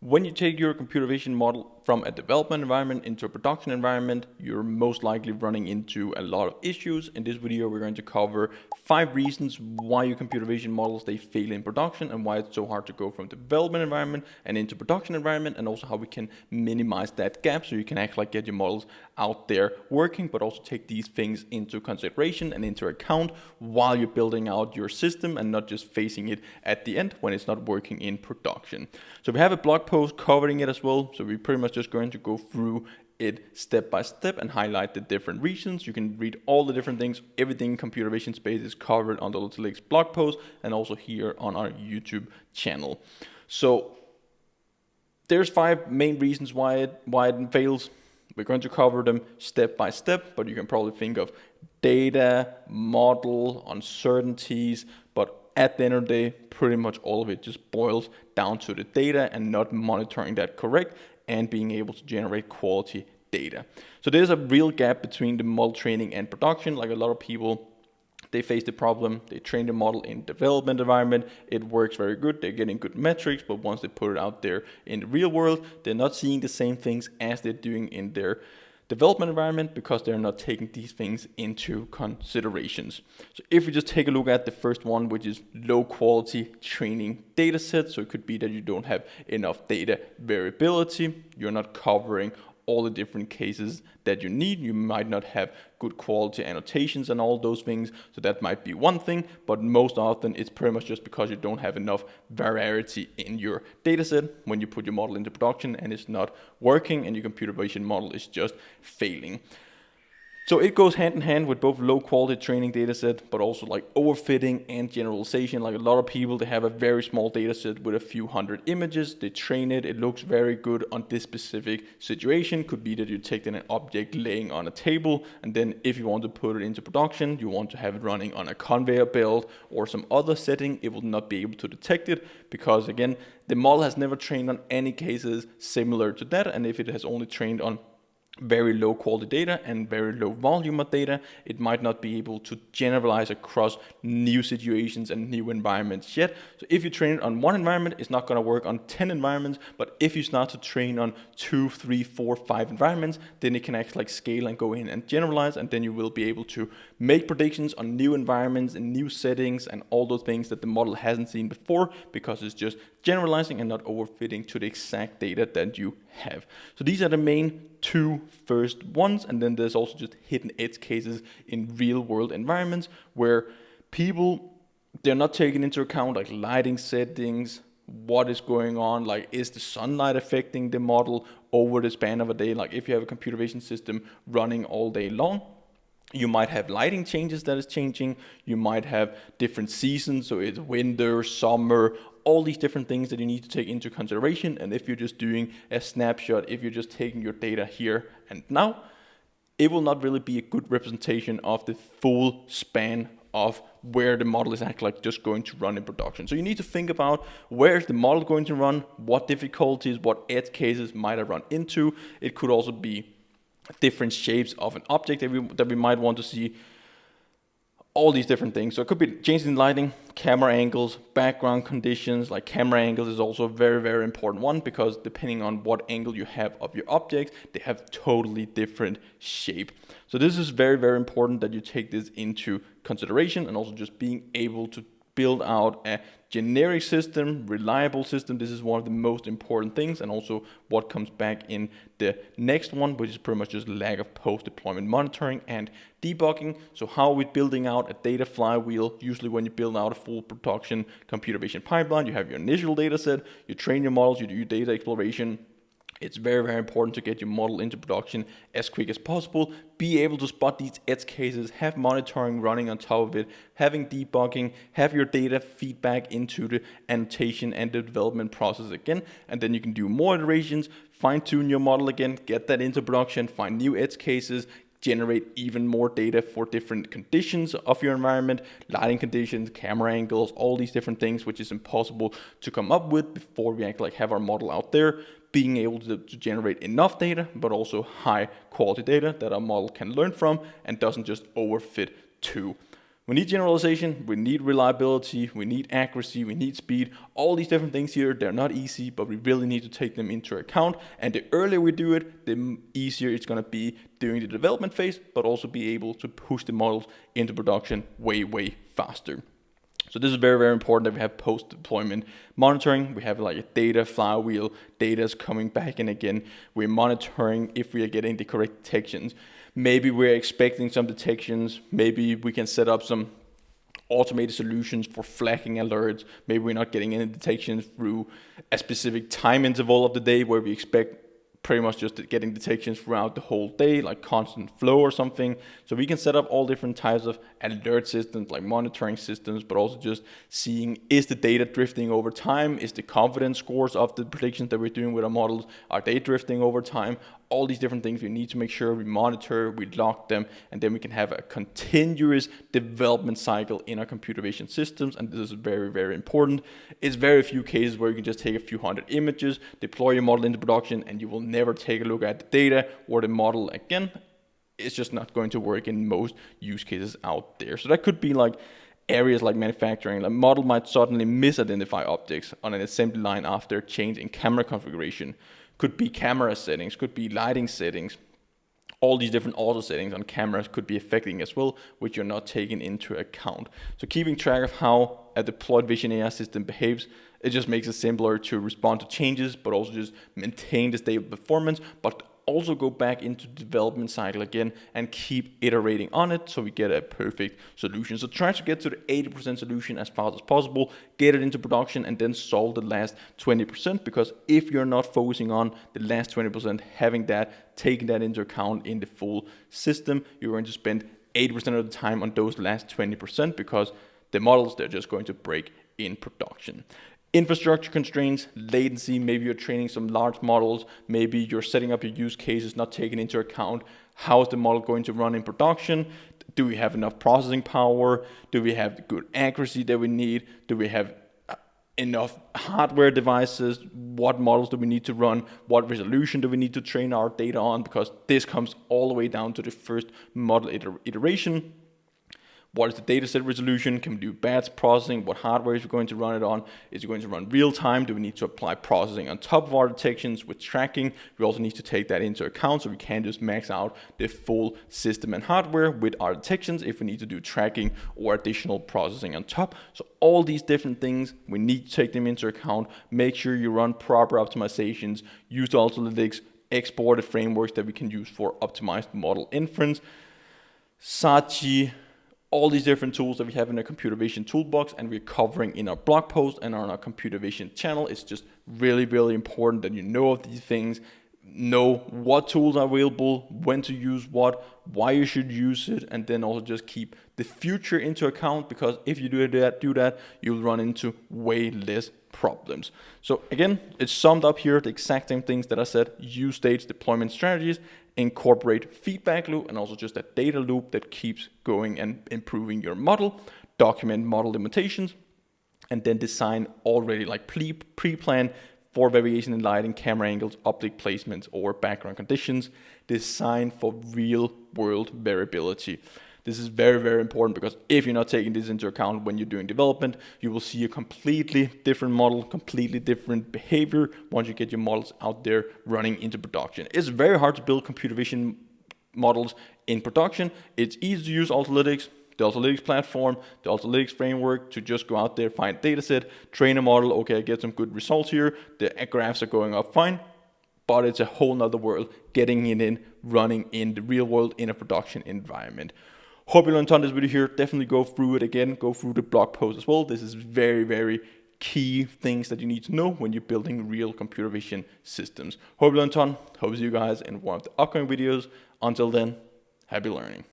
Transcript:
When you take your computer vision model from a development environment into a production environment, you're most likely running into a lot of issues. In this video, we're going to cover 5 reasons why your computer vision models, they fail in production and why it's so hard to go from development environment and into production environment, and also how we can minimize that gap so you can actually get your models out there working, but also take these things into consideration and into account while you're building out your system and not just facing it at the end when it's not working in production. So we have a blog post covering it as well. So we're pretty much just going to go through it step by step and highlight the different reasons. You can read all the different things. Everything in computer vision space is covered on the Ultralytics blog post and also here on our YouTube channel. So there's 5 main reasons why it fails. We're going to cover them step by step, but you can probably think of data, model, uncertainties, but at the end of the day, pretty much all of it just boils down to the data and not monitoring that correct and being able to generate quality data. So there's a real gap between the model training and production. Like a lot of people, they face the problem, they train the model in development environment, it works very good, they're getting good metrics, but once they put it out there in the real world, they're not seeing the same things as they're doing in their development environment because they're not taking these things into considerations. So if we just take a look at the first one, which is low quality training data sets. So it could be that you don't have enough data variability, you're not covering all the different cases that you need. You might not have good quality annotations and all those things. So that might be one thing, but most often it's pretty much just because you don't have enough variety in your data set when you put your model into production and it's not working and your computer vision model is just failing. So it goes hand in hand with both low quality training data set, but also like overfitting and generalization. Like a lot of people, they have a very small data set with a few hundred images. They train it. It looks very good on this specific situation. Could be that you take in an object laying on a table, and then if you want to put it into production, you want to have it running on a conveyor belt or some other setting, it will not be able to detect it because again, the model has never trained on any cases similar to that. And if it has only trained on very low quality data and very low volume of data, it might not be able to generalize across new situations and new environments yet. So if you train it on one environment, it's not going to work on 10 environments, but if you start to train on 2, 3, 4, 5 environments, then it can actually like scale and go in and generalize, and then you will be able to make predictions on new environments and new settings and all those things that the model hasn't seen before because it's just generalizing and not overfitting to the exact data that you have. So these are the main 2 first ones, and then there's also just hidden edge cases in real world environments where people, they're not taking into account like lighting settings, what is going on, like is the sunlight affecting the model over the span of a day. Like if you have a computer vision system running all day long, you might have lighting changes that is changing, you might have different seasons, so it's winter, summer, all these different things that you need to take into consideration. And if you're just doing a snapshot, if you're just taking your data here and now, it will not really be a good representation of the full span of where the model is actually like just going to run in production. So you need to think about where is the model going to run, what difficulties, what edge cases might I run into. It could also be different shapes of an object that we might want to see, all these different things. So it could be changes in lighting, camera angles, background conditions. Like camera angles is also a very, very important one because depending on what angle you have of your object, they have totally different shape. So this is very, very important that you take this into consideration, and also just being able to build out a generic system, reliable system. This is one of the most important things, and also what comes back in the next one, which is pretty much just lack of post-deployment monitoring and debugging. So how are we building out a data flywheel? Usually when you build out a full production computer vision pipeline, you have your initial data set, you train your models, you do your data exploration. It's very, very important to get your model into production as quick as possible, be able to spot these edge cases, have monitoring running on top of it, having debugging, have your data feedback into the annotation and the development process again, and then you can do more iterations, fine-tune your model again, get that into production, find new edge cases, generate even more data for different conditions of your environment, lighting conditions, camera angles, all these different things, which is impossible to come up with before we actually have our model out there. Being able to generate enough data, but also high quality data that our model can learn from and doesn't just overfit to. We need generalization, we need reliability, we need accuracy, we need speed. All these different things here, they're not easy, but we really need to take them into account. And the earlier we do it, the easier it's going to be during the development phase, but also be able to push the models into production way, way faster. So this is very, very important that we have post-deployment monitoring. We have like a data flywheel, data is coming back in again. We're monitoring if we are getting the correct detections. Maybe we're expecting some detections. Maybe we can set up some automated solutions for flagging alerts. Maybe we're not getting any detections through a specific time interval of the day where we expect pretty much just getting detections throughout the whole day, like constant flow or something. So we can set up all different types of alert systems, like monitoring systems, but also just seeing, is the data drifting over time? Is the confidence scores of the predictions that we're doing with our models, are they drifting over time? All these different things we need to make sure we monitor, we log them, and then we can have a continuous development cycle in our computer vision systems. And this is very, very important. It's very few cases where you can just take a few hundred images, deploy your model into production, and you will never take a look at the data or the model again. It's just not going to work in most use cases out there. So that could be like areas like manufacturing. A model might suddenly misidentify objects on an assembly line after a change in camera configuration. Could be camera settings, could be lighting settings. All these different auto settings on cameras could be affecting as well, which you're not taking into account. So keeping track of how a deployed vision AI system behaves, it just makes it simpler to respond to changes, but also just maintain the stable performance, but also go back into the development cycle again and keep iterating on it so we get a perfect solution. So try to get to the 80% solution as fast as possible, get it into production, and then solve the last 20%, because if you're not focusing on the last 20%, having that, taking that into account in the full system, you're going to spend 80% of the time on those last 20% because the models, they're just going to break in production. Infrastructure constraints, latency, maybe you're training some large models, maybe you're setting up your use cases, not taking into account how is the model going to run in production. Do we have enough processing power? Do we have the good accuracy that we need? Do we have enough hardware devices? What models do we need to run? What resolution do we need to train our data on? Because this comes all the way down to the first model iteration. What is the dataset resolution? Can we do batch processing? What hardware is we going to run it on? Is it going to run real time? Do we need to apply processing on top of our detections with tracking? We also need to take that into account, so we can't just max out the full system and hardware with our detections if we need to do tracking or additional processing on top. So all these different things, we need to take them into account. Make sure you run proper optimizations, use the Ultralytics, exported frameworks that we can use for optimized model inference. Sachi, all these different tools that we have in our computer vision toolbox, and we're covering in our blog post and on our computer vision channel. It's just really, really important that you know of these things, know what tools are available, when to use what, why you should use it, and then also just keep the future into account, because if you do that, you'll run into way less problems. So again, it's summed up here, the exact same things that I said: use stage deployment strategies, incorporate feedback loop, and also just a data loop that keeps going and improving your model, document model limitations, and then design already like pre-plan for variation in lighting, camera angles, optic placements, or background conditions. Design for real world variability. This is very, very important, because if you're not taking this into account when you're doing development, you will see a completely different model, completely different behavior once you get your models out there running into production. It's very hard to build computer vision models in production. It's easy to use Ultralytics, the Ultralytics platform, the Ultralytics framework, to just go out there, find a data set, train a model. Okay, I get some good results here. The graphs are going up fine. But it's a whole nother world getting it in, running in the real world in a production environment. Hope you learned a ton this video here. Definitely go through it again. Go through the blog post as well. This is very, very key things that you need to know when you're building real computer vision systems. Hope you learned a ton. Hope to see you guys in one of the upcoming videos. Until then, happy learning.